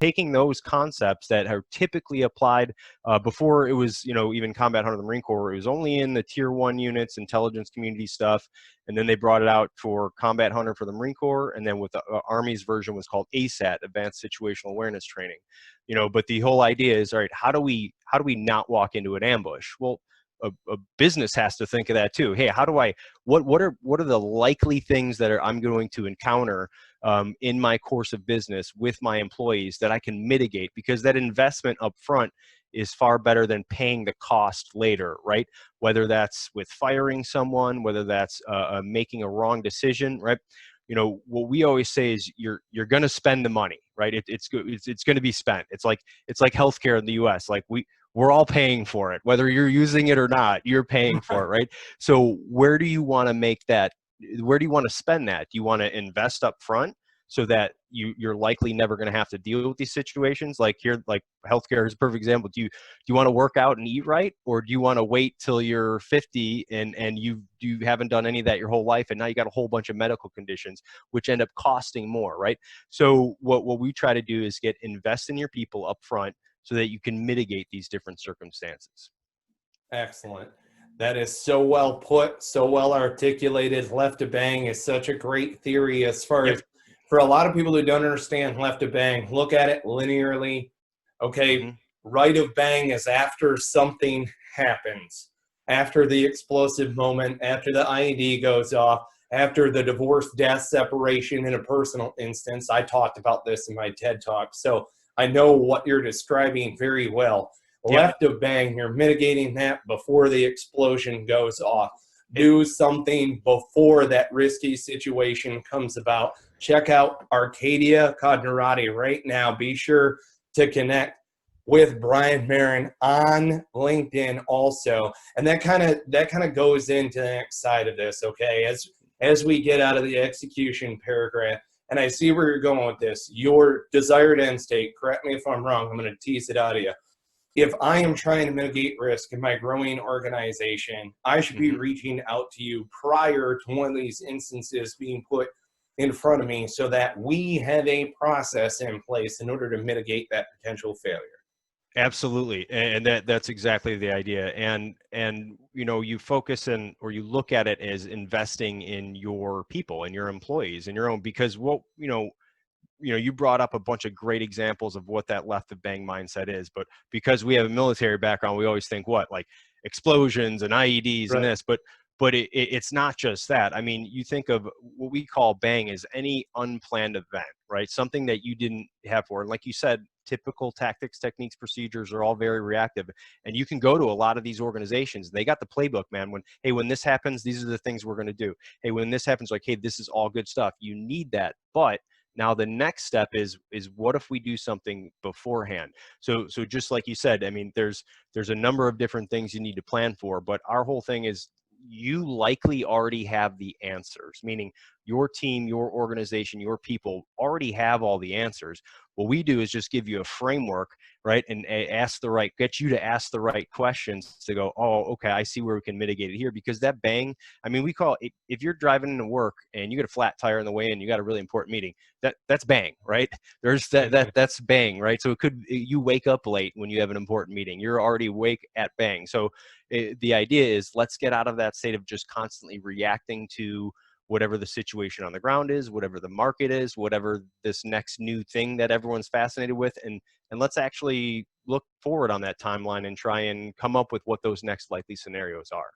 taking those concepts that are typically applied before it was, even Combat Hunter of the Marine Corps. It was only in the Tier 1 units, intelligence community stuff. And then they brought it out for Combat Hunter for the Marine Corps. And then with the Army's version was called ASAT, Advanced Situational Awareness Training. But the whole idea is, all right, how do we not walk into an ambush? Well, a business has to think of that too. Hey, what are the likely things that I'm going to encounter in my course of business with my employees that I can mitigate? Because that investment up front is far better than paying the cost later, right? Whether that's with firing someone, whether that's making a wrong decision, right? What we always say is you're going to spend the money, right? It's going to be spent. It's like healthcare in the U.S. Like we're all paying for it, whether you're using it or not. You're paying for it, right? So where do you want to make that? Where do you want to spend that? Do you want to invest up front so that you're likely never going to have to deal with these situations? Like here, like healthcare is a perfect example. Do you want to work out and eat right, or do you want to wait till you're 50 and you haven't done any of that your whole life, and now you got a whole bunch of medical conditions which end up costing more, right? So what we try to do is invest in your people up front so that you can mitigate these different circumstances. Excellent. That is so well put, so well articulated. Left to bang is such a great theory as far as for a lot of people who don't understand left to bang, look at it linearly. Okay, right of bang is after something happens, after the explosive moment, after the IED goes off, after the divorce, death, separation in a personal instance. I talked about this in my TED Talk, so I know what you're describing very well. Left of bang, you're mitigating that before the explosion goes off. Do something before that risky situation comes about. Check out Arcadia Cognerati right now. Be sure to connect with Brian Marren on LinkedIn also. And that kind of goes into the next side of this, okay? As we get out of the execution paragraph, and I see where you're going with this, your desired end state, correct me if I'm wrong, I'm going to tease it out of you. If I am trying to mitigate risk in my growing organization, I should be reaching out to you prior to one of these instances being put in front of me so that we have a process in place in order to mitigate that potential failure. Absolutely. And that's exactly the idea. And you focus or you look at it as investing in your people and your employees and your own, because you brought up a bunch of great examples of what that left of bang mindset is, but because we have a military background, we always think like explosions and IEDs and this, but it's not just that. I mean, you think of what we call bang as any unplanned event, right? Something that you didn't have for, and like you said, typical tactics, techniques, procedures are all very reactive. And you can go to a lot of these organizations, they got the playbook, man. When this happens, these are the things we're going to do. Hey, when this happens, hey, this is all good stuff. You need that. But now the next step is what if we do something beforehand? So just like you said, I mean, there's a number of different things you need to plan for, but our whole thing is you likely already have the answers, meaning your team, your organization, your people already have all the answers. What we do is just give you a framework, right? And get you to ask the right questions to go, oh, okay, I see where we can mitigate it here. Because that bang, I mean, we call it, if you're driving into work and you get a flat tire on the way and you got a really important meeting, that's bang, right? There's that's bang, right? So you wake up late when you have an important meeting, you're already awake at bang. So the idea is let's get out of that state of just constantly reacting to whatever the situation on the ground is, whatever the market is, whatever this next new thing that everyone's fascinated with, and let's actually look forward on that timeline and try and come up with what those next likely scenarios are.